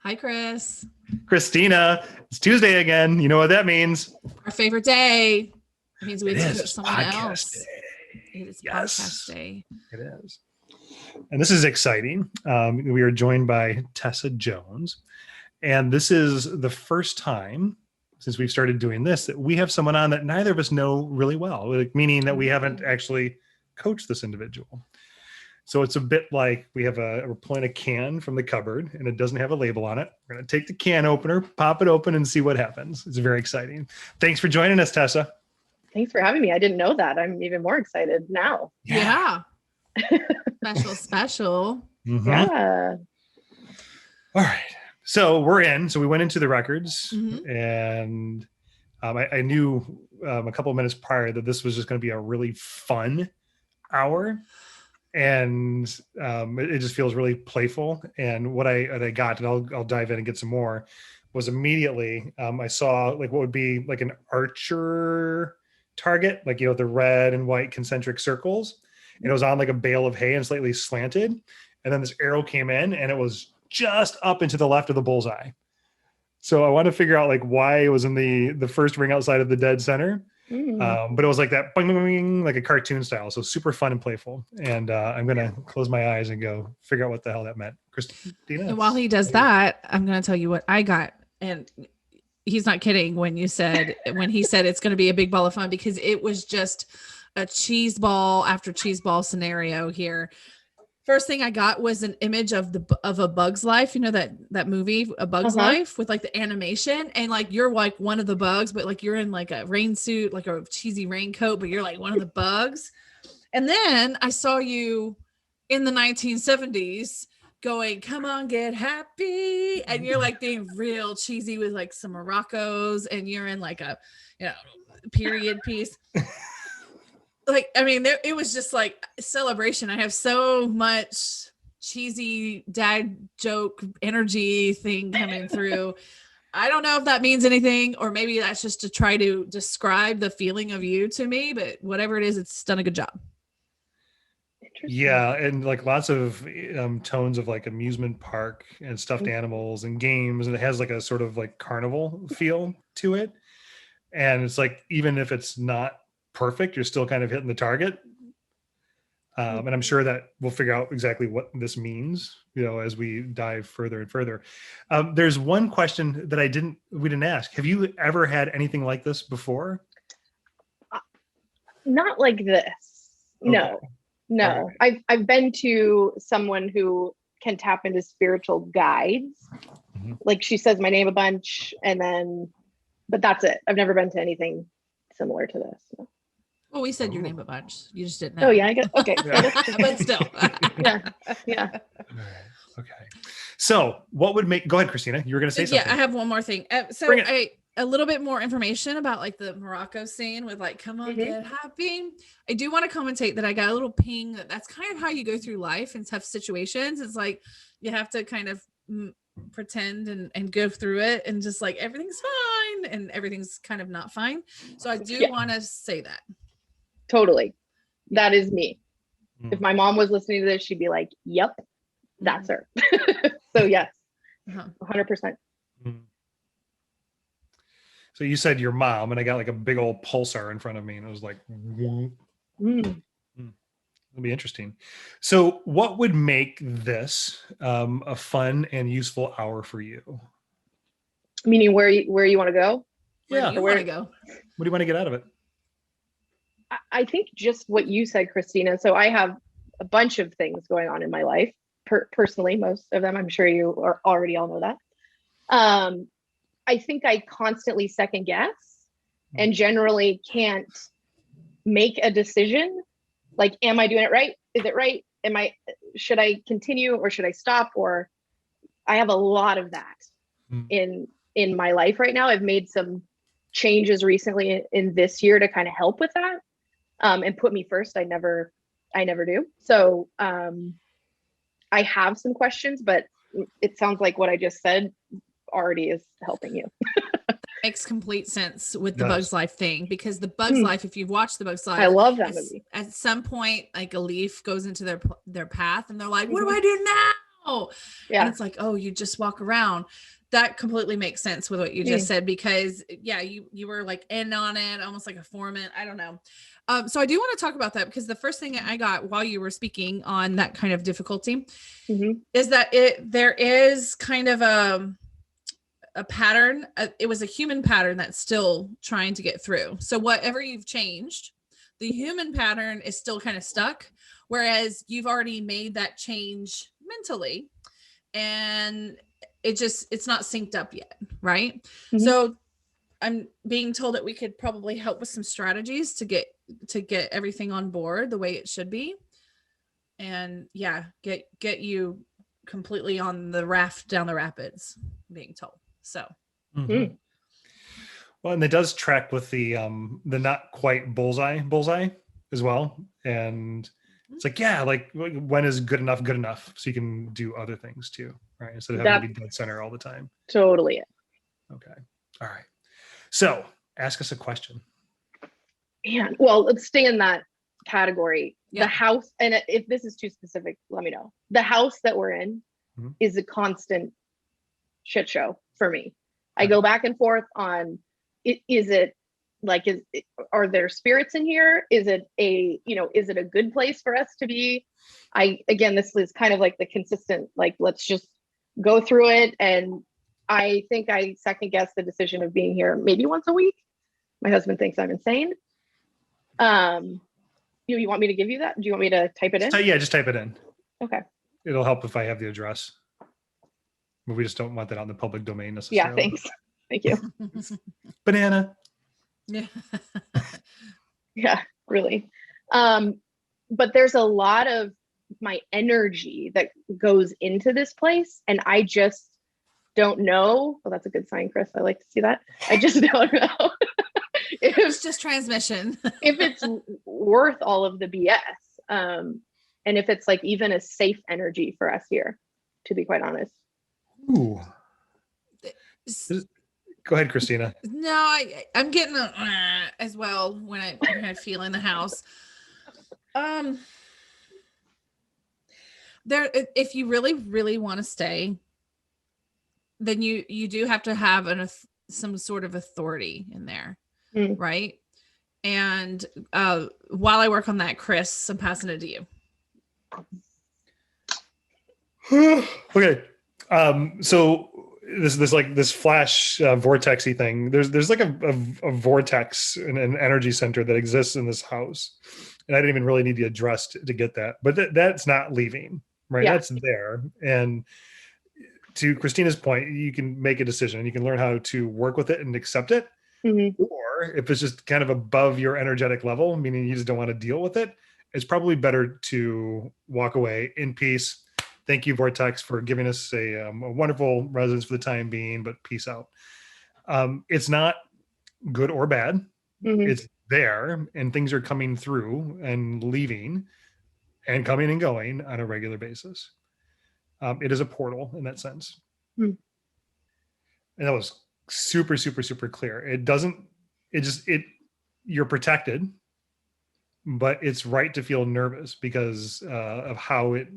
Hi, Chris. Christina, it's Tuesday again. You know what that means. Our favorite day. It means we have to coach someone podcast else. Day. It is Yes, podcast day. It is. And this is exciting. We are joined by Tessa Jones. And this is the first time since we've started doing this that we have someone on that neither of us know really well, meaning that we haven't actually coached this individual. So it's a bit like we're pulling a can from the cupboard and it doesn't have a label on it. We're going to take the can opener, pop it open and see what happens. It's very exciting. Thanks for joining us, Tessa. Thanks for having me. I didn't know that. I'm even more excited now. Yeah. Special. Mm-hmm. Yeah. All right. So we're in. So we went into the records and I knew a couple of minutes prior that this was just going to be a really fun hour. And it just feels really playful. And what I got, and I'll dive in and get some more, was immediately I saw like what would be like an archer target, like, you know, the red and white concentric circles. And it was on like a bale of hay and slightly slanted. And then this arrow came in and it was just up into the left of the bullseye. So I want to figure out like why it was in the first ring outside of the dead center. But it was like that, bing, bing, bing, like a cartoon style. So super fun and playful. And I'm going to close my eyes and go figure out what the hell that meant. Christina. And while he does that, I'm going to tell you what I got. And he's not kidding when he said it's going to be a big ball of fun, because it was just a cheese ball after cheese ball scenario here. First thing I got was an image of A Bug's Life. You know, that movie, A Bug's Life, with like the animation, and like you're like one of the bugs, but like you're in like a rain suit, like a cheesy raincoat, but you're like one of the bugs. And then I saw you in the 1970s going, "Come on, get happy," and you're like being real cheesy with like some Moroccos, and you're in like a, you know, period piece. Like, I mean, it was just like a celebration. I have so much cheesy dad joke energy thing coming through. I don't know if that means anything, or maybe that's just to try to describe the feeling of you to me, but whatever it is, it's done a good job. Yeah. And like lots of tones of like amusement park and stuffed animals and games. And it has like a sort of like carnival feel to it. And it's like, even if it's not perfect, you're still kind of hitting the target. And I'm sure that we'll figure out exactly what this means, you know, as we dive further and further. There's one question that we didn't ask. Have you ever had anything like this before? Not like this. Okay. No. Right. I've been to someone who can tap into spiritual guides. Like, she says my name a bunch, but that's it. I've never been to anything similar to this. So. Well, we said your name a bunch. You just didn't know. Oh, yeah, I guess. Okay. But still. Yeah. All right. Okay. So what would go ahead, Christina, you were going to say something. Yeah, I have one more thing. A little bit more information about like the Morocco scene with like, "Come on, get happy." I do want to commentate that I got a little ping that's kind of how you go through life in tough situations. It's like, you have to kind of pretend and go through it, and just like everything's fine and everything's kind of not fine. So I do want to say that. Totally. That is me. If my mom was listening to this, she'd be like, "Yep, that's her." So yes, 100%. So you said your mom, and I got like a big old pulsar in front of me, and it was like, it'll be interesting. So what would make this a fun and useful hour for you? Meaning where you want to go? Where do you want to go? What do you want to get out of it? I think just what you said, Christina. So I have a bunch of things going on in my life, personally, most of them. I'm sure you already all know that. I think I constantly second guess and generally can't make a decision. Like, am I doing it right? Is it right? Should I continue or should I stop? Or I have a lot of that in my life right now. I've made some changes recently in this year to kind of help with that. And put me first. I never do. So I have some questions, but it sounds like what I just said already is helping you. Makes complete sense with the Bug's Life thing, because the Bug's Life, if you've watched the Bug's Life, I love that movie. At some point, like a leaf goes into their path, and they're like, "What do I do now?" Oh, and Yeah. it's like, oh, you just walk around. That completely makes sense with what you just said, because yeah, you were like in on it, almost like a foreman. I don't know. So I do want to talk about that, because the first thing I got while you were speaking on that kind of difficulty is that there is kind of a pattern. It was a human pattern that's still trying to get through. So whatever you've changed, the human pattern is still kind of stuck, whereas you've already made that change mentally, and it's not synced up yet, right? So I'm being told that we could probably help with some strategies to get everything on board the way it should be, and yeah, get you completely on the raft down the rapids, being told. So well, and it does track with the not quite bullseye as well. And it's like, yeah, like when is good enough so you can do other things too, right? Instead of having to be dead center all the time. Totally it. Okay. All right. So ask us a question. Man, well, let's stay in that category. Yeah. The house, and if this is too specific, let me know. The house that we're in is a constant shit show for me. I go back and forth on, is it like, are there spirits in here? Is it a good place for us to be? Again, this is kind of like the consistent, like, let's just go through it. And I think I second guess the decision of being here maybe once a week. My husband thinks I'm insane. You want me to give you that? Do you want me to type it in? Yeah, just type it in. Okay. It'll help if I have the address. But we just don't want that on the public domain necessarily. Yeah, thanks. Thank you. Banana. Yeah. Yeah, really. But there's a lot of my energy that goes into this place, and I just don't know. Well, that's a good sign, Chris. I like to see that. I just don't know if It's just transmission. if it's worth all of the BS. And if it's like even a safe energy for us here, to be quite honest. Ooh. Go ahead, Christina. No, I'm getting as well when I feel in the house. There, if you really, really want to stay, then you do have to have some sort of authority in there, right? And while I work on that, Chris, I'm passing it to you. Okay. So this flash vortexy thing. There's like a vortex and an energy center that exists in this house, and I didn't even really need to address to get that, but that's not leaving, right? Yeah. That's there. And to Christina's point, you can make a decision and you can learn how to work with it and accept it. Or if it's just kind of above your energetic level, meaning you just don't want to deal with it, it's probably better to walk away in peace. Thank you, Vortex, for giving us a wonderful residence for the time being, but peace out. It's not good or bad. It's there, and things are coming through and leaving and coming and going on a regular basis. It is a portal in that sense. And that was super, super, super clear. You're protected, but it's right to feel nervous because of how it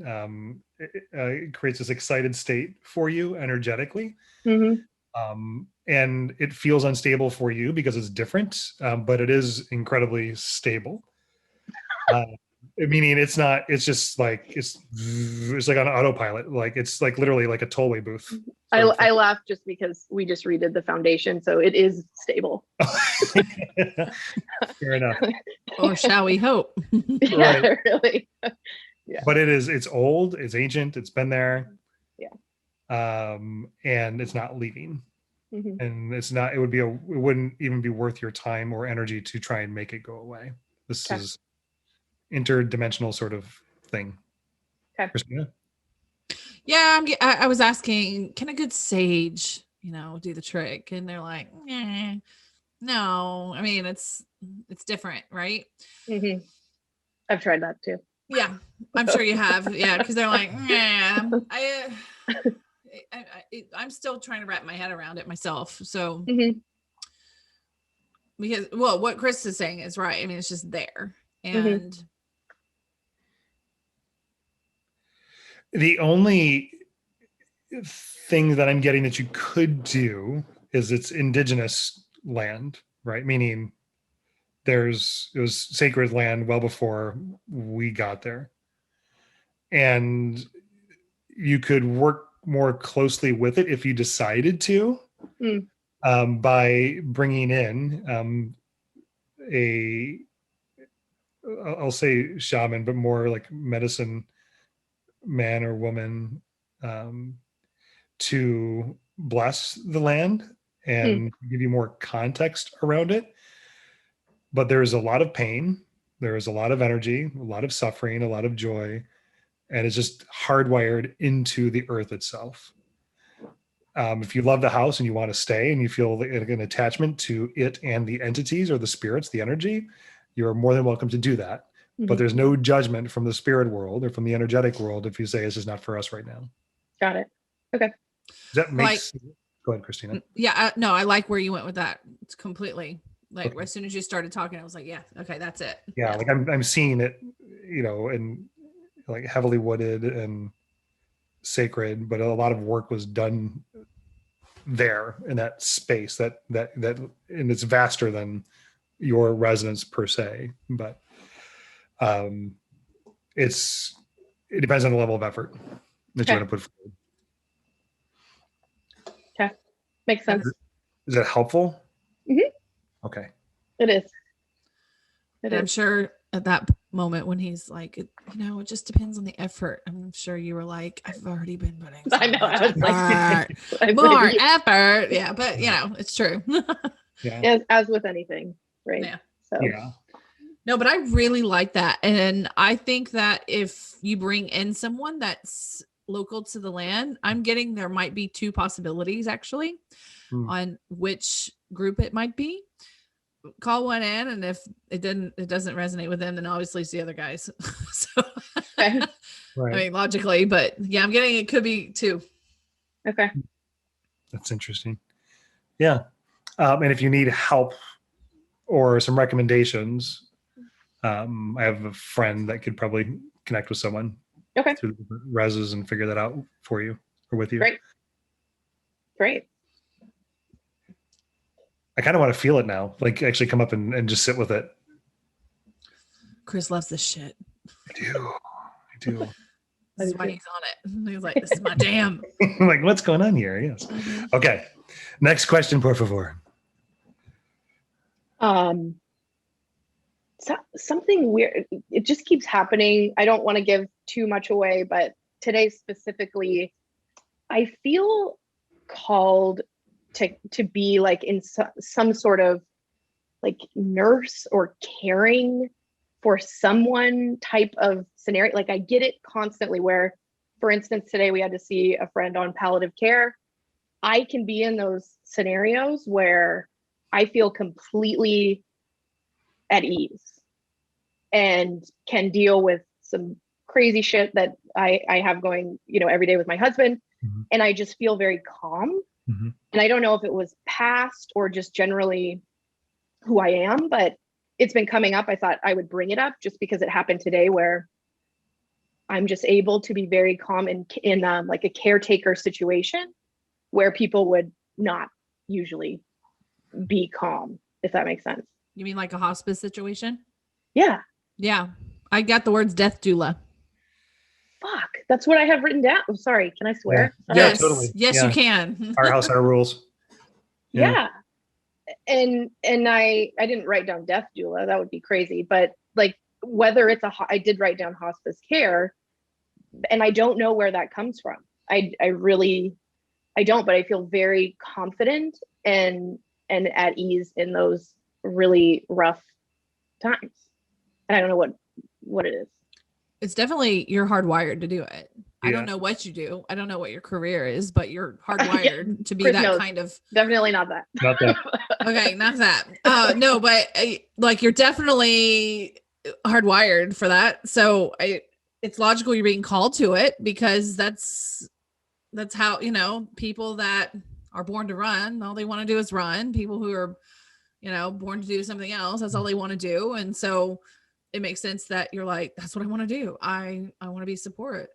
creates this excited state for you energetically. And it feels unstable for you because it's different, but it is incredibly stable. Meaning it's just like, it's like on autopilot. Like it's like literally like a tollway booth. I laugh just because we just redid the foundation. So it is stable. Fair enough. Or shall we hope? Yeah, right. Really. Yeah. But it's old, it's ancient, it's been there. Yeah. And it's not leaving. And it wouldn't even be worth your time or energy to try and make it go away. This is interdimensional sort of thing. Okay. Christina? Yeah, I was asking, can a good sage, do the trick? And they're like, no. I mean, it's different, right? I've tried that too. Yeah, I'm sure you have. Yeah, because they're like, I'm still trying to wrap my head around it myself. So, because what Chris is saying is right. I mean, it's just there, and the only thing that I'm getting that you could do is it's indigenous land, right? Meaning it was sacred land well before we got there. And you could work more closely with it if you decided to, by bringing in I'll say shaman, but more like medicine man or woman, to bless the land and give you more context around it. But there's a lot of pain, there is a lot of energy, a lot of suffering, a lot of joy, and it's just hardwired into the earth itself. If you love the house and you want to stay and you feel an attachment to it and the entities or the spirits, the energy, you're more than welcome to do that. But there's no judgment from the spirit world or from the energetic world if you say this is not for us right now. Got it. Okay. Does that make sense? Go ahead, Christina. Yeah, no, I like where you went with that. It's completely like Okay. as soon as you started talking, I was like, yeah, okay, that's it. Yeah, like I'm seeing it, and like heavily wooded and sacred, but a lot of work was done there in that space that and it's vaster than your residence per se, but it depends on the level of effort that you want to put forward. Okay, makes sense. Is that helpful? Okay. It is. I'm sure at that moment when he's like, it just depends on the effort. I'm sure you were like, I've already been putting so I know. I was like, more effort. Yeah, but it's true. Yeah. As with anything, right? Yeah. So Yeah. No, but I really like that. And I think that if you bring in someone that's local to the land, I'm getting there might be two possibilities actually on which group it might be. Call one in, and if it doesn't resonate with them, then obviously it's the other guys. So okay. Right. I mean, logically, but yeah, I'm getting it could be two. Okay. That's interesting. Yeah. And if you need help or some recommendations, I have a friend that could probably connect with someone through the reses and figure that out for you or with you. Great. I kind of want to feel it now, like actually come up and just sit with it. Chris loves this shit. I do. This is why he's on it. He's like, this is my jam. I'm like, what's going on here? Yes. Okay. Next question, por favor. Something weird. It just keeps happening. I don't want to give too much away, but today specifically, I feel called to be like in some sort of like nurse or caring for someone type of scenario. Like I get it constantly where, for instance, today we had to see a friend on palliative care. I can be in those scenarios where I feel completely at ease and can deal with some crazy shit that I have going, every day with my husband. And I just feel very calm. And I don't know if it was past or just generally who I am, but it's been coming up. I thought I would bring it up just because it happened today where I'm just able to be very calm in like a caretaker situation where people would not usually be calm, if that makes sense. You mean like a hospice situation? Yeah. Yeah. I got the words death doula. Fuck. That's what I have written down. I'm sorry. Can I swear? Yeah, Yes. totally. Yes, Yeah. you can. Our house, our rules. Yeah. And I didn't write down death doula. That would be crazy. But like whether it's I did write down hospice care, and I don't know where that comes from. I don't, but I feel very confident and at ease in those really rough times. And I don't know what it is. It's definitely you're hardwired to do it. Yeah. I don't know what you do. I don't know what your career is, but you're hardwired to be Chris that knows. kind of. Definitely not that. Not that. Okay, not that. No, but like you're definitely hardwired for that. So it's logical you're being called to it because that's how people that are born to run, all they want to do is run. People who are born to do something else, that's all they want to do. And so it makes sense that you're like, that's what I want to do. I want to be support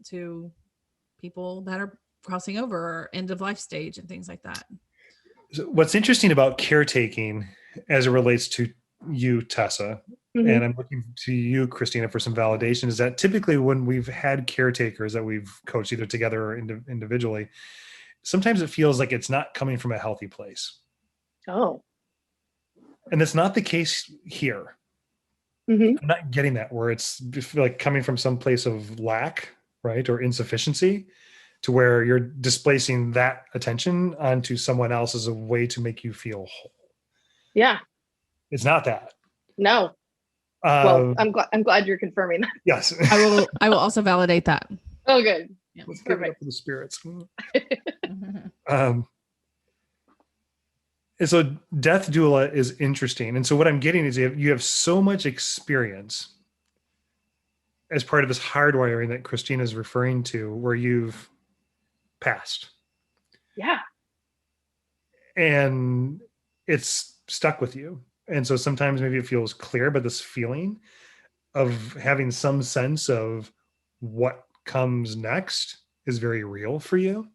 to people that are crossing over or end of life stage and things like that. So what's interesting about caretaking as it relates to you, Tessa, Mhm. and I'm looking to you, Christina, for some validation, is that typically when we've had caretakers that we've coached either together or individually, sometimes it feels like it's not coming from a healthy place. Oh. And it's not the case here. Mhm. I'm not getting that, where it's like coming from some place of lack, right, or insufficiency, to where you're displacing that attention onto someone else as a way to make you feel whole. Yeah. It's not that. No. Well, I'm glad you're confirming that. Yes. I will also validate that. Oh, good. Yeah. Let's give it up for the spirits. Mhm. And so Death Doula is interesting. And so what I'm getting is you have so much experience as part of this hardwiring that Christina is referring to, where you've passed. Yeah. And it's stuck with you. And so sometimes maybe it feels clear, but this feeling of having some sense of what comes next is very real for you.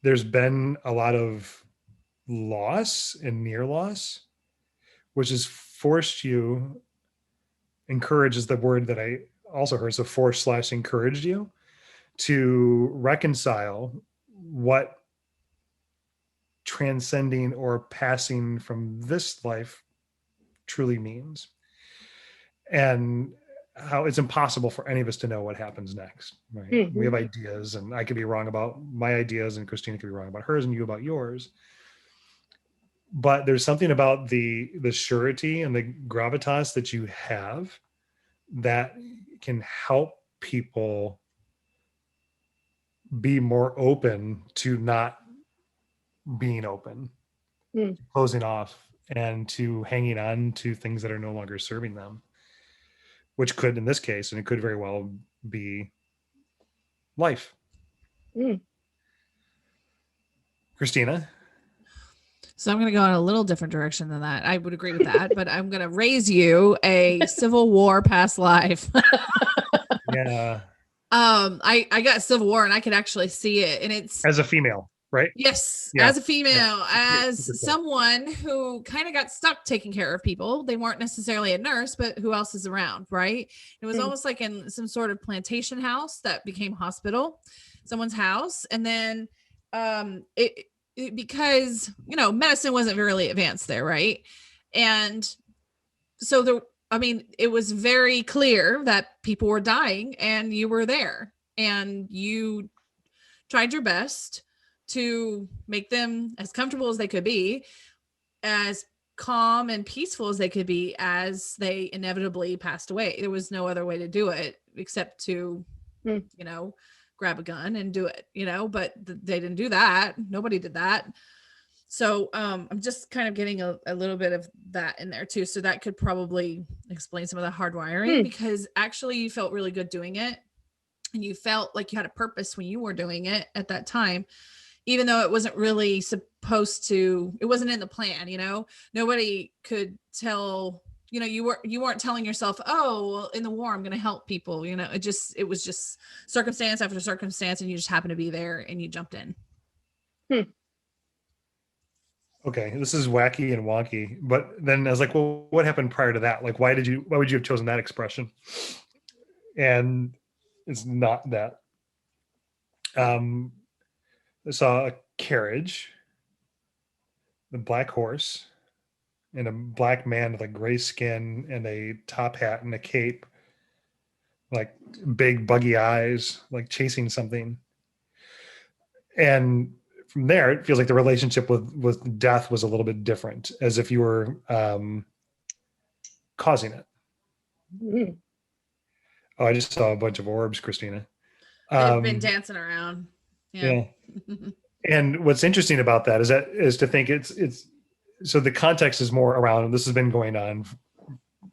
There's been a lot of loss and near loss, which has forced you, encourage is the word that I also heard, so force / encouraged you to reconcile what transcending or passing from this life truly means, and how it's impossible for any of us to know what happens next, right? Mhm. We have ideas, and I could be wrong about my ideas, and Christina could be wrong about hers, and you about yours. But there's something about the surety and the gravitas that you have that can help people be more open to not being open, Mm. closing off, and to hanging on to things that are no longer serving them, which could, in this case, and it could very well be life. Mm. Christina? So I'm going to go in a little different direction than that. I would agree with that, but I'm going to raise you a Civil War past life. Yeah. I got Civil War and I could actually see it, and it's As a female, right? yes, Yeah. as a female, Yeah. as someone who kind of got stuck taking care of people. They weren't necessarily a nurse, but who else is around, right? It was almost like in some sort of plantation house that became hospital, someone's house, and then it because medicine wasn't really advanced there, right? And so it was very clear that people were dying, and you were there, and you tried your best to make them as comfortable as they could be, as calm and peaceful as they could be, as they inevitably passed away. There was no other way to do it except to, grab a gun and do it, but they didn't do that. Nobody did that. So I'm just kind of getting a little bit of that in there too. So that could probably explain some of the hardwiring, because actually you felt really good doing it. And you felt like you had a purpose when you were doing it at that time, even though it wasn't really supposed to, it wasn't in the plan, nobody could tell, you weren't telling yourself, oh, well, in the war, I'm going to help people. It was just circumstance after circumstance, and you just happened to be there and you jumped in. Okay, this is wacky and wonky, but then I was like, well, what happened prior to that? Like, why would you have chosen that expression? And it's not that. I saw a carriage, the black horse, and a black man with a gray skin and a top hat and a cape, like big buggy eyes, like chasing something. And from there, it feels like the relationship with death was a little bit different, as if you were causing it. Mm. Oh, I just saw a bunch of orbs, Christina. They've been dancing around. Yeah. And what's interesting about that is to think it's so the context is more around, this has been going on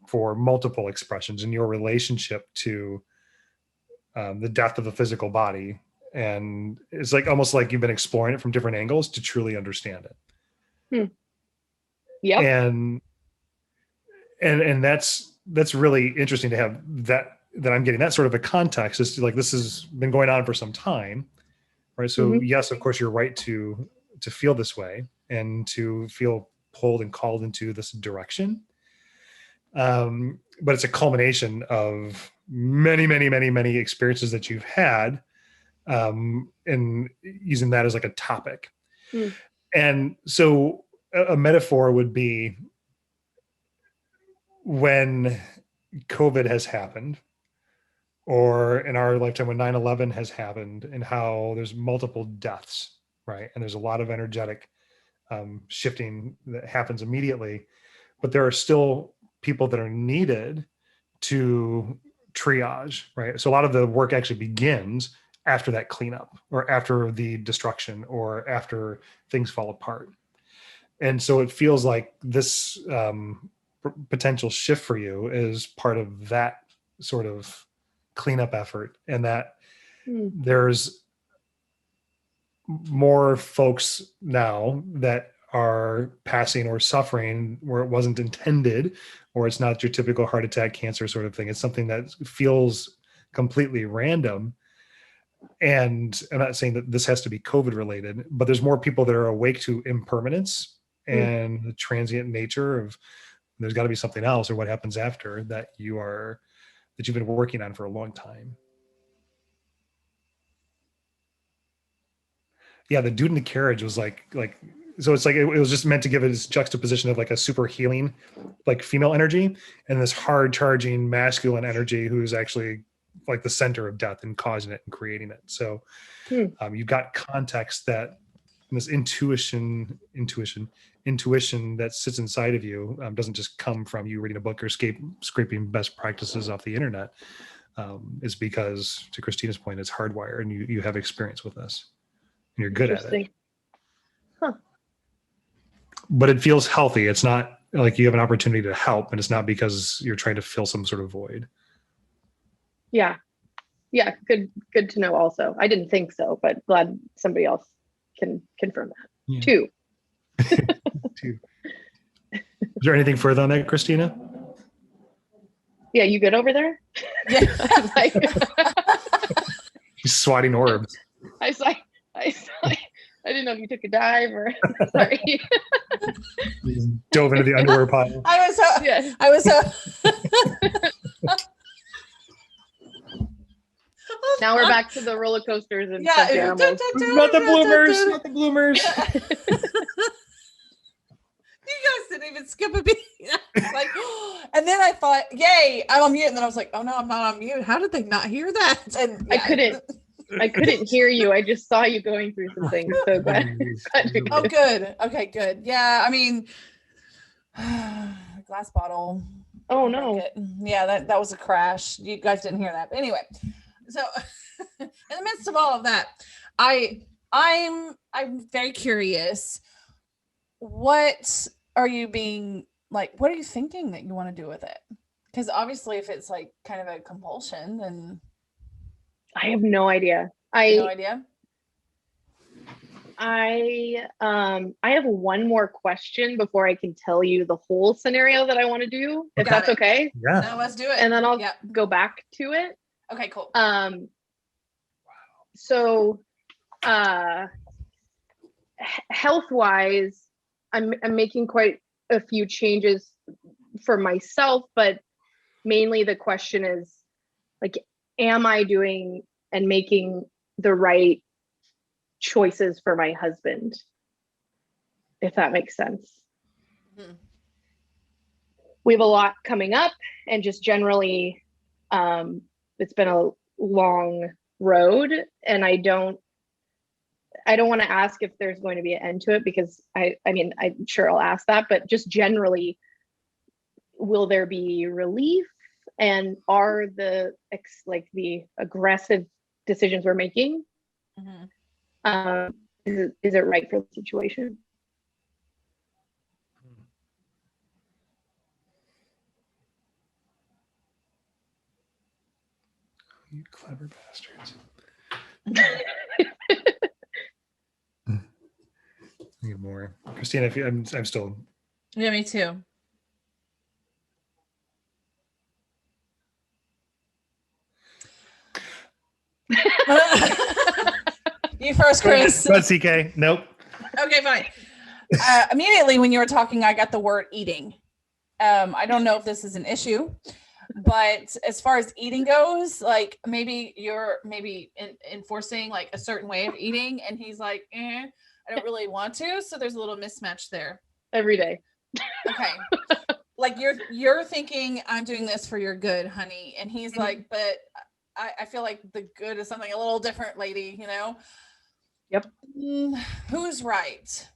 for multiple expressions in your relationship to the death of the physical body. And it's like almost like you've been exploring it from different angles to truly understand it. Yeah. And that's really interesting to have that that I'm getting that sort of a context is like, this has been going on for some time, right? So yes, of course, you're right to feel this way and to feel pulled and called into this direction. But it's a culmination of many, many, many, many experiences that you've had, and using that as like a topic. And so a metaphor would be when COVID has happened, or in our lifetime when 9/11 has happened, and how there's multiple deaths, right? And there's a lot of energetic shifting that happens immediately, but there are still people that are needed to triage, right? So a lot of the work actually begins after that cleanup, or after the destruction, or after things fall apart. And so it feels like this potential shift for you is part of that sort of cleanup effort, and that there's more folks now that are passing or suffering where it wasn't intended, or it's not your typical heart attack, cancer sort of thing. It's something that feels completely random. And I'm not saying that this has to be COVID related, but there's more people that are awake to impermanence and the transient nature of, there's got to be something else, or what happens after that you've been working on for a long time. Yeah, the dude in the carriage was like so it's like it was just meant to give it this juxtaposition of like a super healing, like female energy, and this hard charging masculine energy who's actually like the center of death and causing it and creating it. So you've got context that this intuition that sits inside of you doesn't just come from you reading a book or scraping best practices off the internet. Is because, to Christina's point, it's hardwired, and you have experience with this. You're good at it. But it feels healthy. It's not like you have an opportunity to help, and it's not because you're trying to fill some sort of void. Yeah. Good to know also. I didn't think so, but glad somebody else can confirm that too. Is there anything further on that, Christina? Yeah, you good over there? Yeah. She's swatting orbs. I didn't know if you took a dive or sorry. Dove into the underwear pile. I was Now we're back to the roller coasters and not the bloomers, not the bloomers. You guys didn't even skip a beat. Like, and then I thought, yay, I'm on mute. And then I was like, oh no, I'm not on mute. How did they not hear that? And I couldn't hear you. I just saw you going through some things. So glad. Oh, good. Okay, good. Yeah, I mean, glass bottle. Oh no. Yeah, that was a crash. You guys didn't hear that. But anyway, so in the midst of all of that, I'm very curious. What are you thinking that you want to do with it? Because obviously if it's like kind of a compulsion, then I have no idea. No idea. I have one more question before I can tell you the whole scenario that I want to do, if that's okay. Yeah. No, let's do it. And then I'll go back to it. Okay, cool. So health-wise, I'm making quite a few changes for myself, but mainly the question is like, am I doing and making the right choices for my husband? If that makes sense. Mm-hmm. We have a lot coming up, and just generally, it's been a long road, and I don't want to ask if there's going to be an end to it, because I mean, I'm sure I'll ask that, but just generally, will there be relief? And are the aggressive decisions we're making, is it right for the situation? You clever bastards. Need more, Christina. If I'm still. Yeah, me too. You first, Chris. But CK, nope. Okay, fine. Immediately when you were talking, I got the word eating. I don't know if this is an issue, but as far as eating goes, like maybe you're enforcing like a certain way of eating, and he's like, I don't really want to. So there's a little mismatch there. Every day. Okay. Like you're thinking I'm doing this for your good, honey. And he's like, but I feel like the good is something a little different, lady, you know? Yep. Who's right?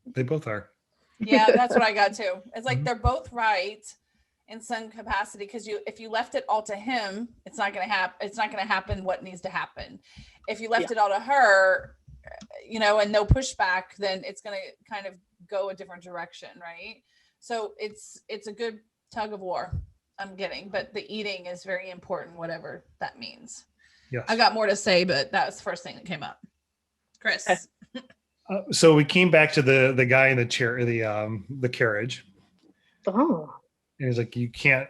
They both are. Yeah, that's what I got too. It's like they're both right in some capacity, because if you left it all to him, it's not gonna happen what needs to happen. If you left it all to her, you know, and no pushback, then it's gonna kind of go a different direction, right? So it's a good tug of war I'm getting, but the eating is very important, whatever that means. Yes. I got more to say, but that was the first thing that came up. Chris. So we came back to the guy in the chair, the carriage. Oh. And he's like, you can't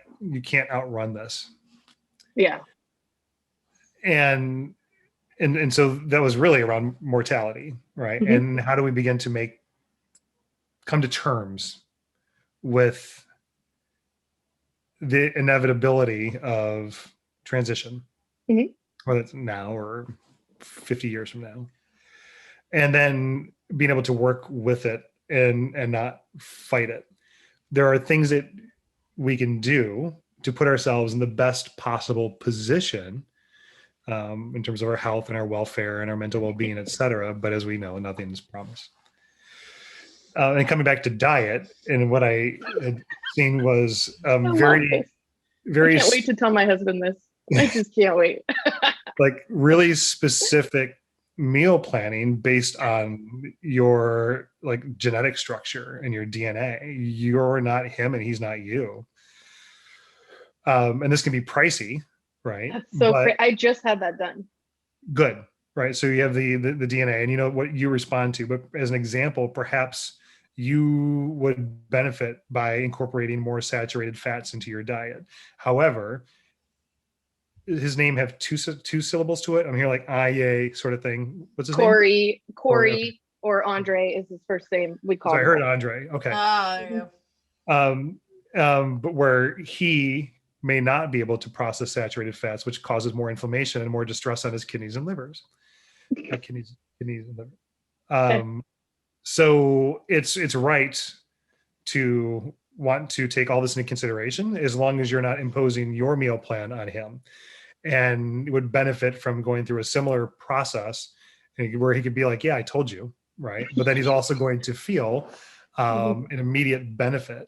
outrun this. Yeah. And so that was really around mortality, right? Mm-hmm. And how do we begin to come to terms with the inevitability of transition, whether it's now or 50 years from now, and then being able to work with it and not fight it. There are things that we can do to put ourselves in the best possible position in terms of our health and our welfare and our mental well-being, et cetera. But as we know, nothing's promised. And coming back to diet, and what I had seen was very I can't wait to tell my husband this. I just can't wait. Like really specific meal planning based on your like genetic structure and your DNA. You're not him and he's not you. And this can be pricey, right? That's so I just had that done. Good. Right. So you have the DNA and you know what you respond to, but as an example, perhaps you would benefit by incorporating more saturated fats into your diet. However, his name have two syllables to it. I'm here like IA sort of thing. What's his name? Corey, or Andre is his first name. We call. So I heard Andre. Okay. But where he may not be able to process saturated fats, which causes more inflammation and more distress on his kidneys and livers. Kidneys and liver. So it's right to want to take all this into consideration as long as you're not imposing your meal plan on him, and it would benefit from going through a similar process where he could be like, yeah, I told you, right? But then he's also going to feel an immediate benefit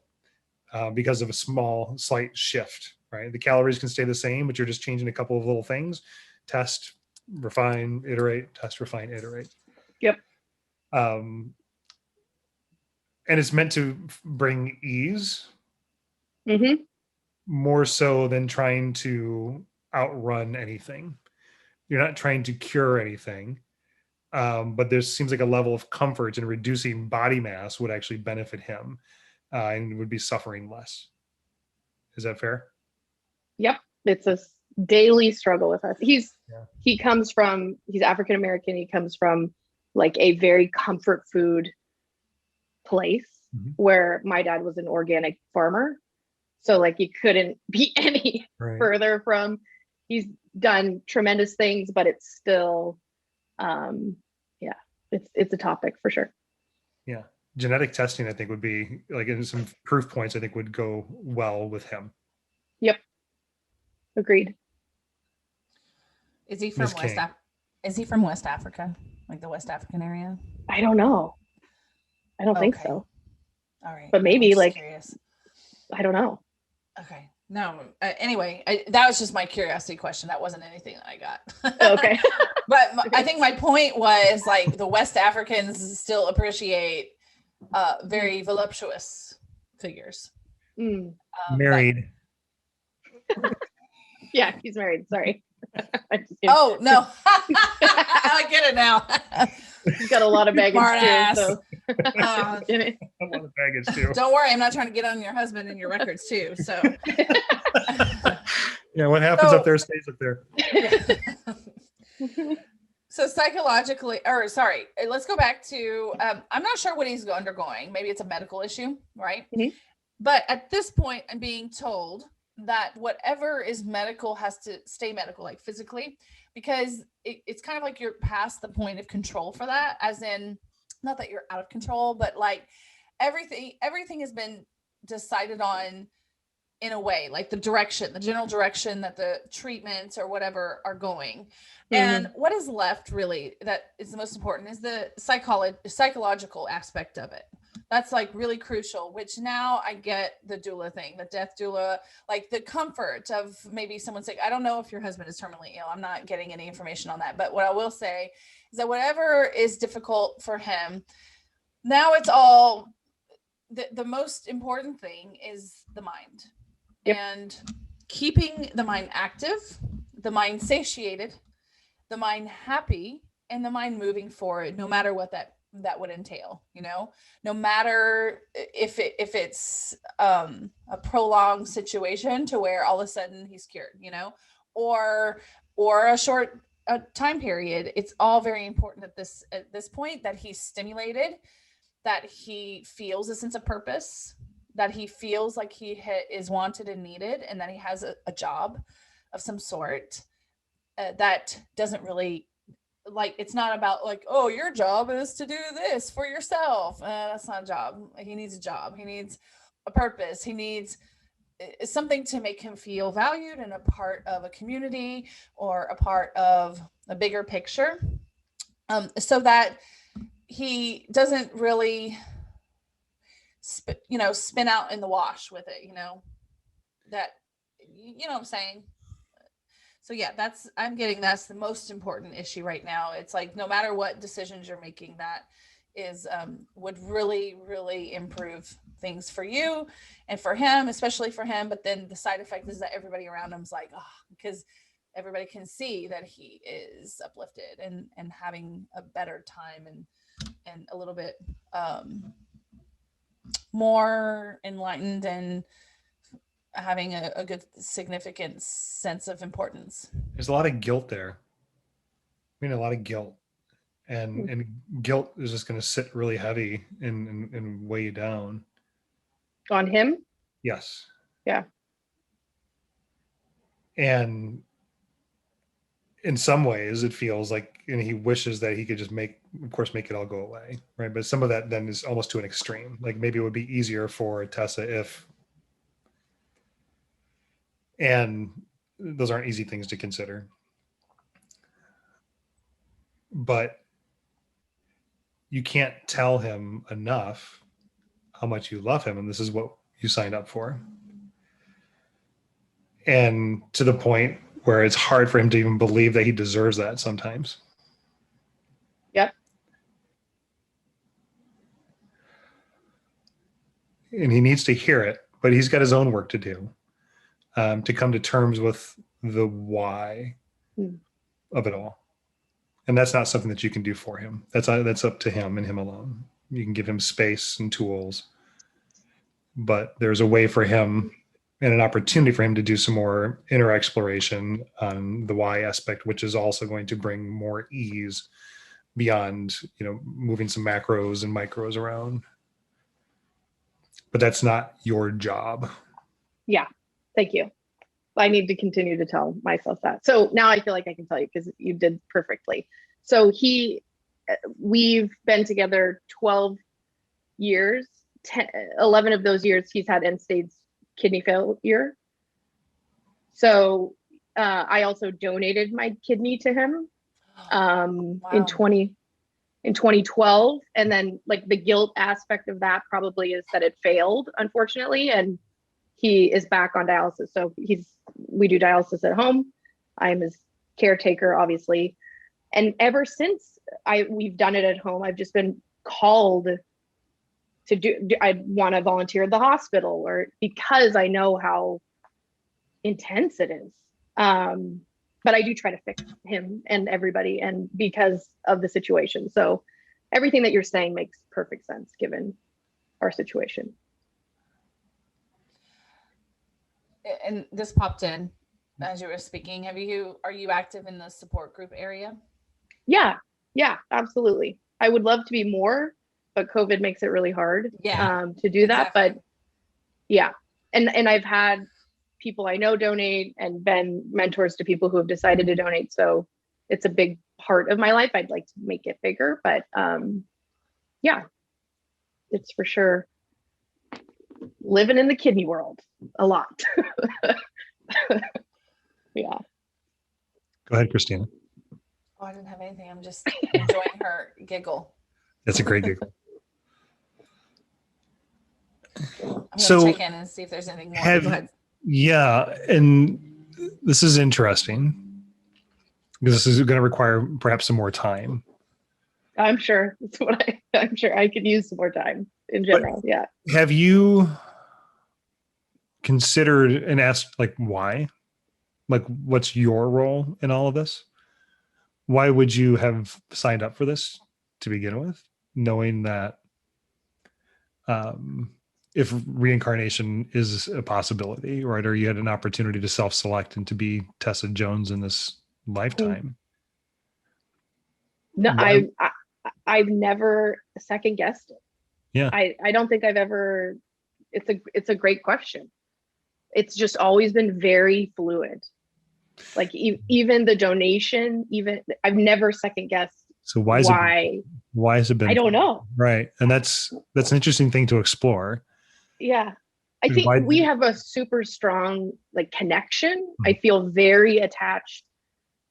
because of a slight shift, right? The calories can stay the same, but you're just changing a couple of little things. Test, refine, iterate, test, refine, iterate. Yep. And it's meant to bring ease more so than trying to outrun anything. You're not trying to cure anything. But there seems like a level of comfort in reducing body mass would actually benefit him and would be suffering less. Is that fair? Yep. It's a daily struggle with us. He's African-American. He comes from like a very comfort food place where my dad was an organic farmer. So like you couldn't be any further from, he's done tremendous things, but it's still, it's a topic for sure. Yeah. Genetic testing, I think, would be like, in some proof points, I think would go well with him. Yep. Agreed. Is he from West Africa? Like the West African area? I don't know. I don't think so. All right. But maybe like, curious. I don't know. Okay. No. Anyway, that was just my curiosity question. That wasn't anything that I got. Okay. But I think my point was like the West Africans still appreciate very voluptuous figures. Married. Yeah, he's married. Sorry. Oh no. I get it now. He's got a lot of baggage too. So. A lot of baggage too. Don't worry, I'm not trying to get on your husband and your records too. So yeah, what happens up there stays up there. psychologically, or sorry, let's go back to, I'm not sure what he's undergoing. Maybe it's a medical issue, right? Mhm. But at this point, I'm being told that whatever is medical has to stay medical, like physically, because it's kind of like you're past the point of control for that, as in, not that you're out of control, but like everything has been decided on in a way, like the general direction that the treatments or whatever are going. And what is left really that is the most important is the psychological aspect of it. That's like really crucial, which now I get the doula thing, the death doula, like the comfort of maybe someone saying, I don't know if your husband is terminally ill. I'm not getting any information on that. But what I will say is that whatever is difficult for him, now it's all the most important thing is the mind. Yep. And keeping the mind active, the mind satiated, the mind happy, and the mind moving forward, no matter what that would entail, no matter if it's a prolonged situation to where all of a sudden he's cured, or a short time period. It's all very important at this point that he's stimulated, that he feels a sense of purpose, that he feels like he is wanted and needed, and that he has a job of some sort that doesn't really, like, it's not about like, oh, your job is to do this for yourself. That's not a job. He needs a job. He needs a purpose. He needs something to make him feel valued and a part of a community or a part of a bigger picture, so that he doesn't really spin out in the wash with it, that, what I'm saying? So yeah, that's the most important issue right now. It's like, no matter what decisions you're making, that is, would really, really improve things for you and for him, especially for him. But then the side effect is that everybody around him's like, oh, because everybody can see that he is uplifted and having a better time and a little bit more enlightened and having a good significant sense of importance. There's a lot of guilt there. I mean, a lot of guilt, and guilt is just going to sit really heavy and weigh you down. On him? Yes. Yeah. And in some ways it feels like, and he wishes that he could just make it all go away, right? But some of that then is almost to an extreme. Like, maybe it would be easier for Tessa if, and those aren't easy things to consider, but you can't tell him enough how much you love him, and this is what you signed up for. And to the point where it's hard for him to even believe that he deserves that sometimes. Yep. And he needs to hear it, but he's got his own work to do, to come to terms with the why of it all. And that's not something that you can do for him. That's up to him and him alone. You can give him space and tools, but there's a way for him and an opportunity for him to do some more inner exploration on the why aspect, which is also going to bring more ease beyond, moving some macros and micros around. But that's not your job. Yeah. Thank you. I need to continue to tell myself that. So now I feel like I can tell you, because you did perfectly. So we've been together 12 years. 11 of those years he's had end-stage kidney failure. So I also donated my kidney to him wow. in 2012. And then, like, the guilt aspect of that probably is that it failed, unfortunately, and he is back on dialysis. So we do dialysis at home. I'm his caretaker, obviously. And ever since we've done it at home, I've just been called to I want to volunteer at the hospital, or because I know how intense it is. But I do try to fix him and everybody, and because of the situation. So everything that you're saying makes perfect sense given our situation. And this popped in as you were speaking. Are you active in the support group area? Yeah. Yeah, absolutely. I would love to be more, but COVID makes it really hard to do that. But yeah. And I've had people I know donate and been mentors to people who have decided to donate. So it's a big part of my life. I'd like to make it bigger, but yeah, it's for sure living in the kidney world a lot. Yeah. Go ahead, Christina. Oh, I didn't have anything. I'm just enjoying her giggle. That's a great giggle. I'm going to check in and see if there's anything more. Go ahead. Yeah, and this is interesting because this is going to require perhaps some more time. I'm sure that's what I'm sure I could use some more time in general. But yeah. Have you considered and asked like why? Like what's your role in all of this? Why would you have signed up for this to begin with, knowing that if reincarnation is a possibility, right? Or you had an opportunity to self-select and to be Tessa Jones in this lifetime. No, I've never second guessed it. Yeah. I don't think I've ever, it's a great question. It's just always been very fluid. Like even the donation, I've never second guessed. So why has it been? I don't know. Right. And that's an interesting thing to explore. Yeah. I think we have a super strong like connection. Mm-hmm. I feel very attached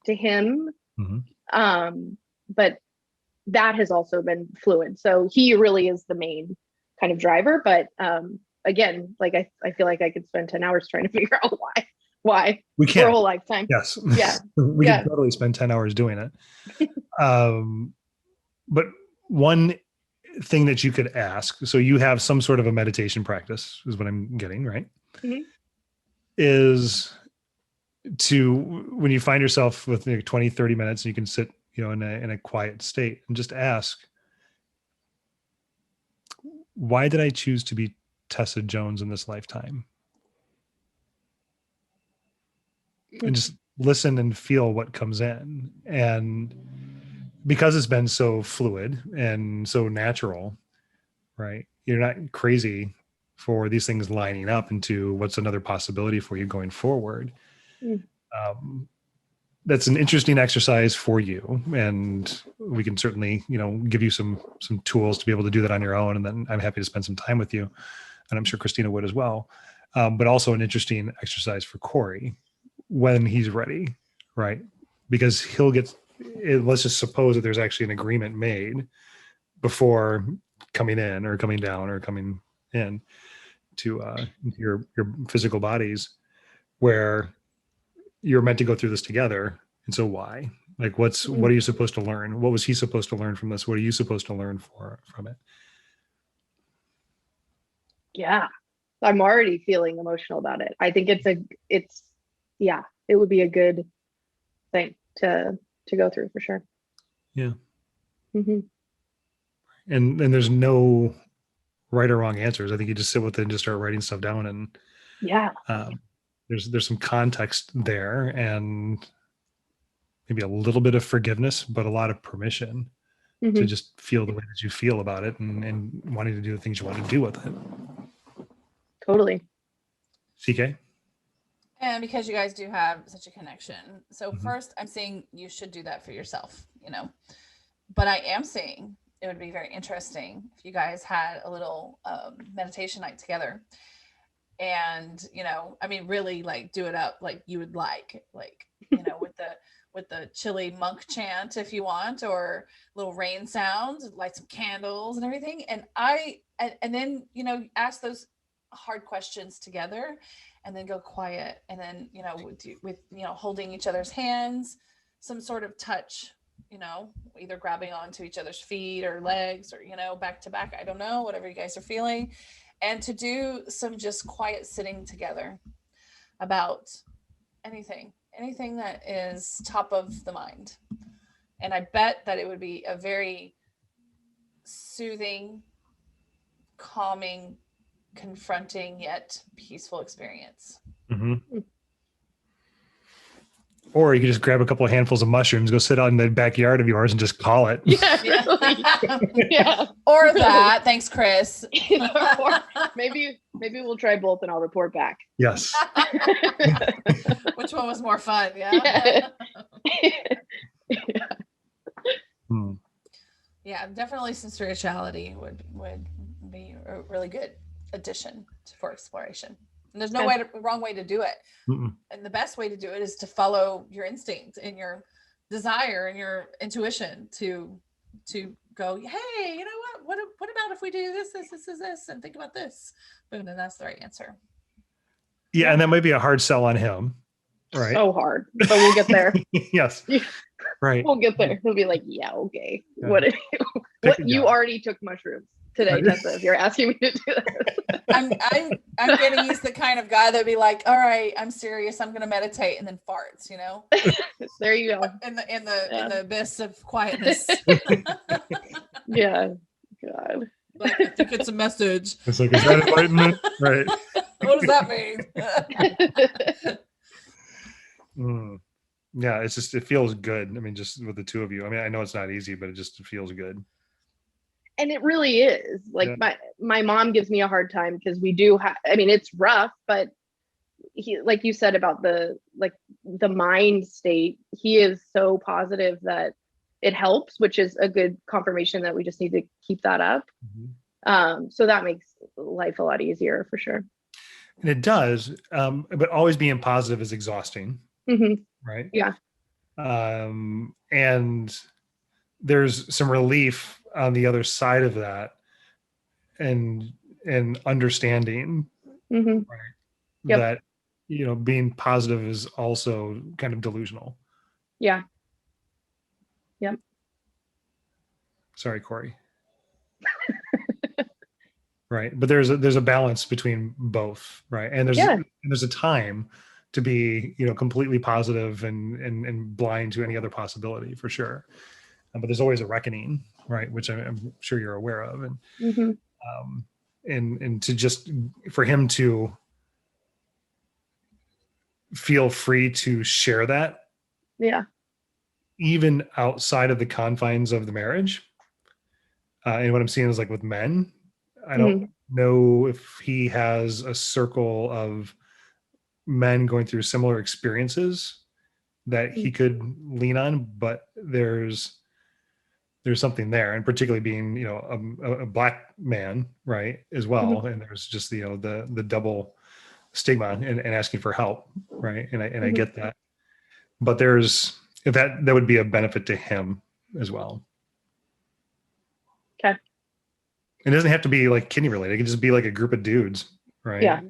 to him. Mm-hmm. But that has also been fluid. So he really is the main kind of driver. But again, like I feel like I could spend 10 hours trying to figure out why we can for a whole lifetime. Yes. Yeah. We could totally spend 10 hours doing it. But one thing that you could ask, so you have some sort of a meditation practice is what I'm getting, right? Mm-hmm. Is to, when you find yourself with 20, 30 minutes and you can sit, in a quiet state and just ask, why did I choose to be Tessa Jones in this lifetime? Mm-hmm. And just listen and feel what comes in. And because it's been so fluid and so natural, right? You're not crazy for these things lining up into what's another possibility for you going forward. Mm. That's an interesting exercise for you. And we can certainly, give you some tools to be able to do that on your own. And then I'm happy to spend some time with you. And I'm sure Christina would as well. But also an interesting exercise for Corey when he's ready, right? Because he'll get, let's just suppose that there's actually an agreement made before coming in or coming down or coming in to your physical bodies, where you're meant to go through this together. And so why? Like what are you supposed to learn? What was he supposed to learn from this? What are you supposed to learn from it? Yeah. I'm already feeling emotional about it. I think it would be a good thing to go through for sure. Yeah. Mm-hmm. And there's no right or wrong answers. I think you just sit with it and just start writing stuff down. And there's some context there and maybe a little bit of forgiveness, but a lot of permission to just feel the way that you feel about it and wanting to do the things you want to do with it. Totally. CK? And because you guys do have such a connection. So first, I'm saying you should do that for yourself, but I am saying it would be very interesting if you guys had a little meditation night together and, really like do it up like you would like, with the chilly monk chant if you want, or little rain sounds, light some candles and everything. And then, ask those hard questions together and then go quiet. And then, with holding each other's hands, some sort of touch, either grabbing onto each other's feet or legs or, back to back. I don't know, whatever you guys are feeling. And to do some just quiet sitting together about anything that is top of the mind. And I bet that it would be a very soothing, calming, confronting yet peaceful experience. Mm-hmm. Or you could just grab a couple of handfuls of mushrooms, go sit out in the backyard of yours and just call it. Yeah, Yeah. really. Yeah. Or Really. that. Thanks, Chris. Or maybe we'll try both and I'll report back. Yes. Which one was more fun? Yeah. Hmm. Yeah, definitely some spirituality would be a really good addition for exploration. And there's no wrong way to do it. Mm-mm. And the best way to do it is to follow your instinct and your desire and your intuition to go, hey, you know what about if we do this, and think about this? Boom, and that's the right answer. Yeah, and that might be a hard sell on him. Right. So hard, but we'll get there. Yes. Right. We'll get there. He'll be like, yeah, okay. Yeah. What you already took mushrooms today, Tessa, if you're asking me to do that. I'm getting he's the kind of guy that'd be like, all right, I'm serious, I'm gonna meditate, and then farts, you know. There you go. In the abyss of quietness. Yeah. God. Like, I think it's a message. It's like, is that enlightenment? Right. What does that mean? Yeah, it's just, it feels good. I mean, just with the two of you. I mean, I know it's not easy, but it just feels good. And it really is. Like, my mom gives me a hard time because we do have, I mean, it's rough, but he, like you said about the mind state, he is so positive that it helps, which is a good confirmation that we just need to keep that up. Mm-hmm. So that makes life a lot easier for sure. And it does, but always being positive is exhausting. Mm-hmm. Right. Yeah. And there's some relief on the other side of that, and understanding, Mm-hmm. right, Yep. that, you know, being positive is also kind of delusional. Yeah. Yep. Sorry, Corey. Right. But there's a balance between both, right? And there's a time to be, you know, completely positive and blind to any other possibility, for sure. But there's always a reckoning, right? Which I'm sure you're aware of. And Mm-hmm. And to just, for him to feel free to share that, Yeah. even outside of the confines of the marriage. And what I'm seeing is, like, with men, I don't know if he has a circle of men going through similar experiences that he could lean on, but there's something there, and particularly being, you know, a black man, right, as well. Mm-hmm. And there's just, you know, the double stigma and asking for help, right? And I get that, but there's, if that would be a benefit to him as well. Okay. It doesn't have to be like kidney related. It can just be like a group of dudes, right? Yeah.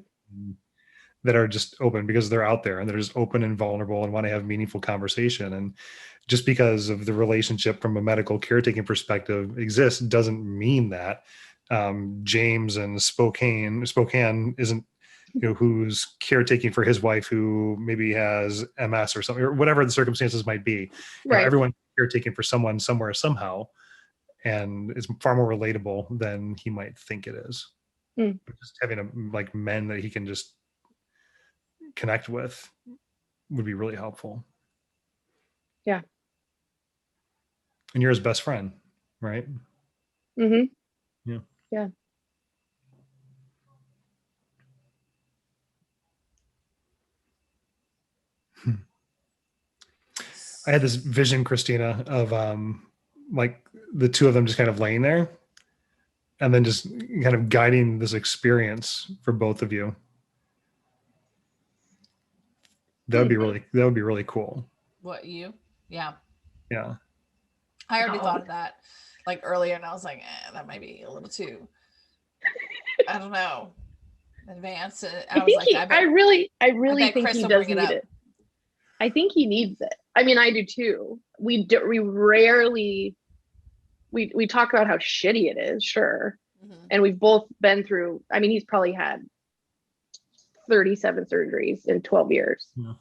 That are just open because they're out there and they're just open and vulnerable and want to have meaningful conversation. And just because of the relationship from a medical caretaking perspective exists doesn't mean that James in Spokane isn't, you know, who's caretaking for his wife who maybe has MS or something, or whatever the circumstances might be. Right. You know, everyone's caretaking for someone somewhere, somehow. And it's far more relatable than he might think it is. Just having like men that he can just connect with would be really helpful. Yeah. And you're his best friend, right? Mm-hmm. Yeah. Yeah. I had this vision, Christina, of like the two of them just kind of laying there and then just kind of guiding this experience for both of you. That would be really cool. What, you? Yeah. Yeah. I already thought of that like earlier, and I was like, that might be a little too, I don't know, advanced. I really think he does need it. I think he needs it. I mean, I do too. We rarely, we talk about how shitty it is, sure. Mm-hmm. And we've both been through, I mean, he's probably had 37 surgeries in 12 years. Yeah.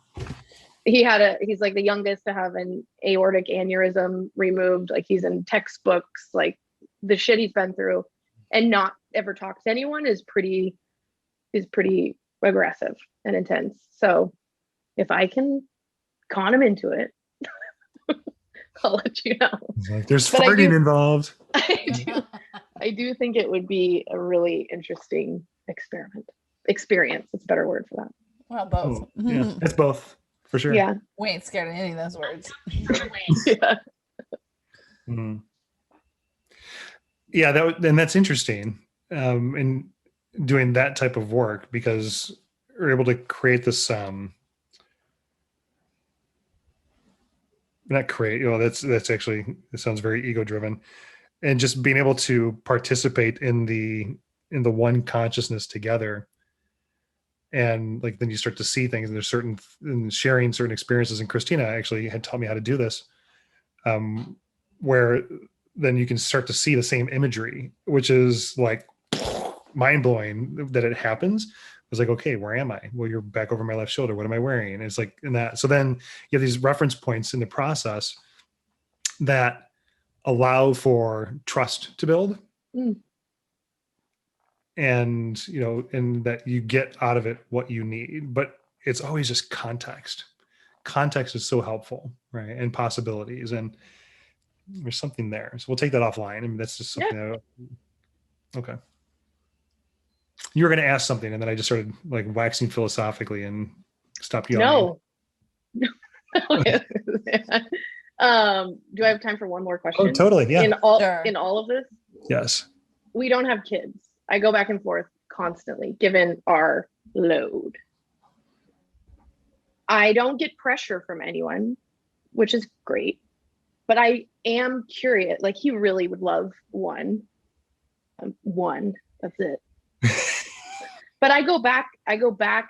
He's like the youngest to have an aortic aneurysm removed. Like, he's in textbooks, like the shit he's been through, and not ever talk to anyone is pretty aggressive and intense. So if I can con him into it. I'll let you know. Like, there's But farting involved. I do think it would be a really interesting experience. It's a better word for that. Well, both. Yeah, it's both for sure. Yeah. We ain't scared of any of those words. Yeah. Mhm. Yeah, that's interesting. In doing that type of work, because we're able to create this not create, that's actually, it sounds very ego driven, and just being able to participate in the one consciousness together. And like, then you start to see things, and there's certain, and sharing certain experiences. And Christina actually had taught me how to do this, where then you can start to see the same imagery, which is like mind blowing that it happens. I was like, okay, where am I? Well, you're back over my left shoulder. What am I wearing? And it's like in that. So then you have these reference points in the process that allow for trust to build. And, and that you get out of it what you need, but it's always just context. Context is so helpful, right? And possibilities, and there's something there. So we'll take that offline. I mean, that's just something okay. You were going to ask something, and then I just started like waxing philosophically and stopped yelling. No. Do I have time for one more question? Oh, totally. Yeah. In all of this? Yes. We don't have kids. I go back and forth constantly, given our load. I don't get pressure from anyone, which is great. But I am curious. Like, he really would love one. That's it. But I go back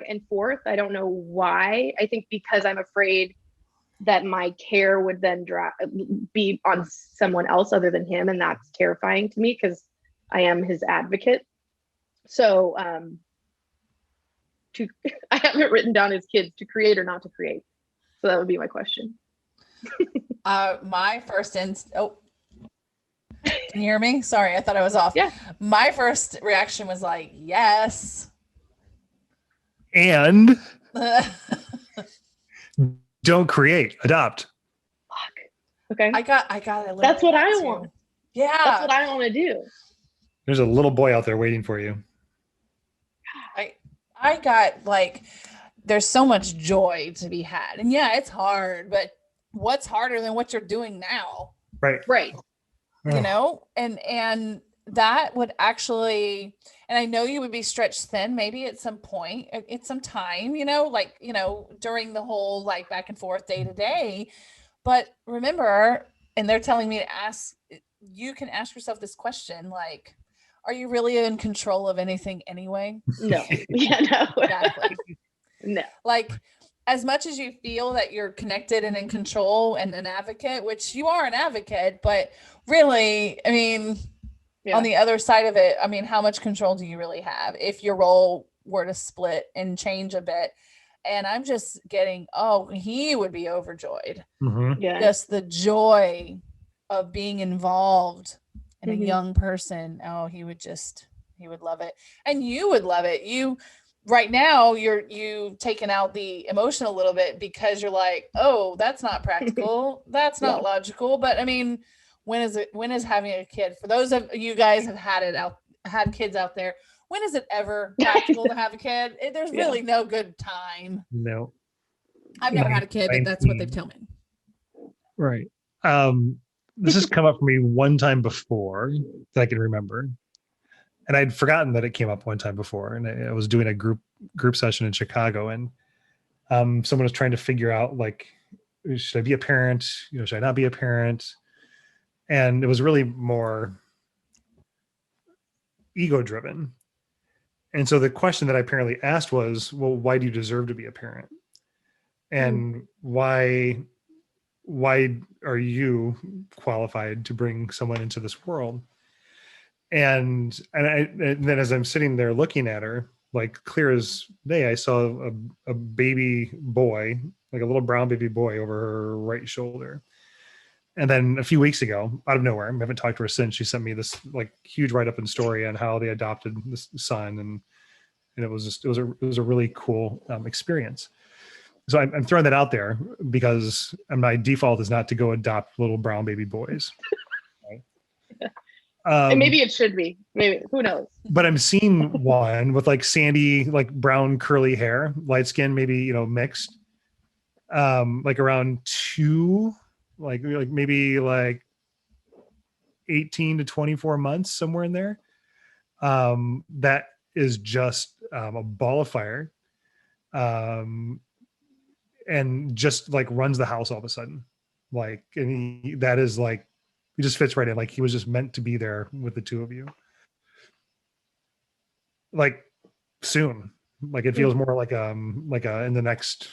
and forth. I don't know why. I think because I'm afraid that my care would then be on someone else other than him, and that's terrifying to me because I am his advocate. So I haven't written down his kids, to create or not to create. So that would be my question. My first can you hear me? Sorry, I thought I was off. Yeah. My first reaction was like, yes. And don't create, adopt. Fuck. Okay. I got a little. That's what I want. Yeah. That's what I want to do. There's a little boy out there waiting for you. I got like, there's so much joy to be had. And yeah, it's hard, but what's harder than what you're doing now? Right. And that would actually, and I know you would be stretched thin maybe at some point, at some time, during the whole like back and forth day to day. But remember, and they're telling me to ask, you can ask yourself this question, like, are you really in control of anything anyway? No. Yeah, no. Exactly. No. Like, as much as you feel that you're connected and in control and an advocate, which you are an advocate, but really, I mean, on the other side of it, I mean, how much control do you really have if your role were to split and change a bit? And I'm just getting, he would be overjoyed. Mm-hmm. Yeah. Just the joy of being involved in a young person. Oh, he would love it. And you would love it. Right now you've taken out the emotion a little bit because you're like, oh, that's not practical. That's not logical. But I mean, when is having a kid, for those of you guys have had kids out there, when is it ever practical to have a kid? There's really no good time. No. I've never had a kid, but that's what they've told me. Right. This has come up for me one time before that I can remember. And I'd forgotten that it came up one time before. And I was doing a group session in Chicago, and someone was trying to figure out, like, should I be a parent? Should I not be a parent? And it was really more ego driven. And so the question that I apparently asked was, well, why do you deserve to be a parent? And why are you qualified to bring someone into this world? And then as I'm sitting there looking at her, like clear as day, I saw a baby boy, like a little brown baby boy over her right shoulder. And then a few weeks ago, out of nowhere, I haven't talked to her since, she sent me this like huge write-up and story on how they adopted this son. And it was a really cool experience. So I'm throwing that out there because my default is not to go adopt little brown baby boys. Right? And maybe it should be. Maybe, who knows? But I'm seeing one with like sandy, like brown curly hair, light skin, maybe, mixed. Like around 2, like maybe like 18 to 24 months, somewhere in there. That is just a ball of fire. And just like runs the house all of a sudden. Like, and that is like, he just fits right in. Like he was just meant to be there with the two of you. Like soon, like it feels more like a in the next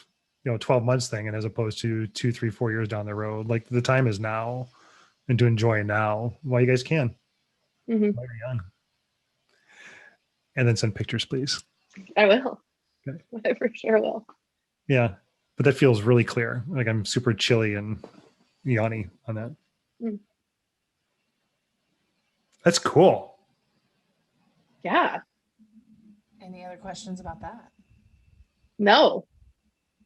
12 months thing, and as opposed to 2, 3, 4 years down the road. Like the time is now, and to enjoy now while you guys can. While you're young. And then send pictures, please. I will. Okay. I for sure will. Yeah, but that feels really clear. Like I'm super chilly and yawny on that. That's cool. Yeah. Any other questions about that? No.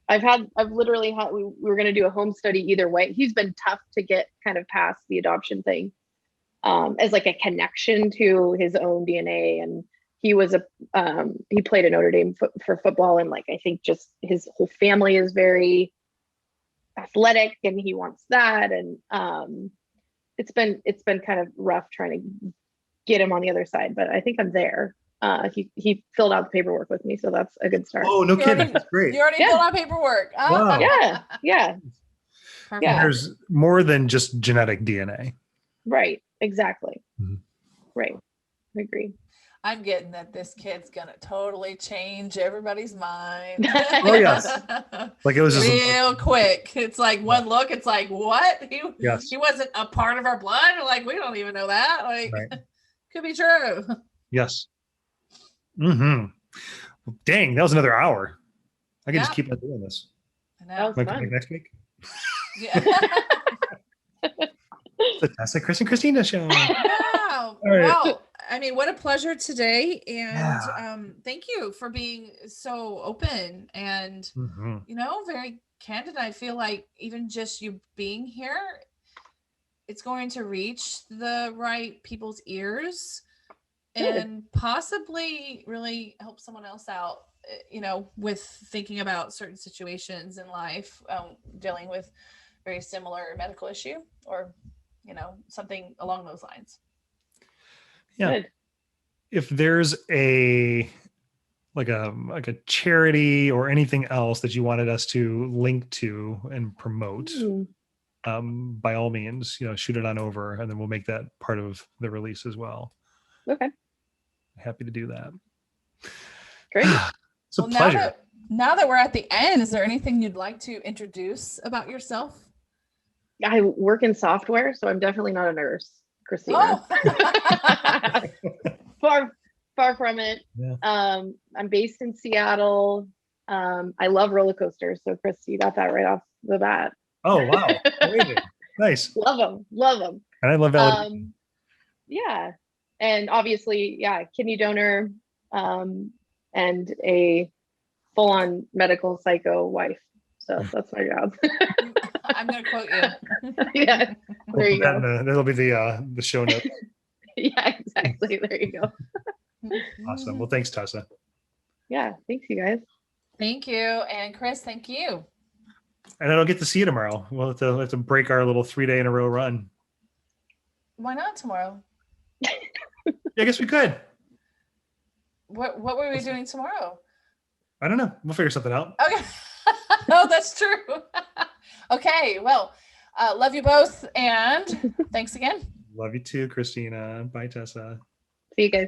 I've literally had, we were going to do a home study either way. He's been tough to get kind of past the adoption thing, as like a connection to his own DNA. And he was he played at Notre Dame for football. And like, I think just his whole family is very athletic and he wants that. And it's been kind of rough trying to get him on the other side, but I think I'm there. He filled out the paperwork with me, so that's a good start. Oh, no kidding. That's great. You already filled out paperwork. Wow. Yeah. There's more than just genetic DNA. Right. Exactly. Right. I agree. I'm getting that this kid's gonna totally change everybody's mind. Oh yes. Like it was just real quick. It's like one look, it's like, what? He wasn't a part of our blood. Like, we don't even know that. Like, could be true. Yes. Dang, that was another hour. I can just keep on doing this. I know. That was fun. Next week. Yeah. The Tessa, Chris, and Christina show. Wow. Right. Wow. I mean, what a pleasure today. And thank you for being so open and, very candid. I feel like even just you being here, it's going to reach the right people's ears. Good. And possibly really help someone else out, with thinking about certain situations in life, dealing with very similar medical issue or, something along those lines. Yeah. Good. If there's a charity or anything else that you wanted us to link to and promote, by all means, shoot it on over, and then we'll make that part of the release as well. Okay. Happy to do that. Great. It's a pleasure. Now that we're at the end, is there anything you'd like to introduce about yourself? I work in software, so I'm definitely not a nurse, Christina. Oh. far from it. Yeah. I'm based in Seattle. I love roller coasters. So Chris, you got that right off the bat. Oh, wow. Amazing. Nice. Love them. And I love validation. Yeah. And obviously, kidney donor, and a full-on medical psycho wife. So that's my job. I'm going to quote you. Yeah. There you go. That'll be the show note. Yeah, exactly. There you go. Awesome. Well, thanks, Tessa. Yeah. Thanks, you guys. Thank you. And Chris, thank you. And I don't get to see you tomorrow. We'll have to break our little 3-day in a row run. Why not tomorrow? I guess we could. What were we doing tomorrow? I don't know. We'll figure something out. Okay. Oh, that's true. Okay. Well, love you both. And thanks again. Love you too, Christina. Bye, Tessa. See you guys.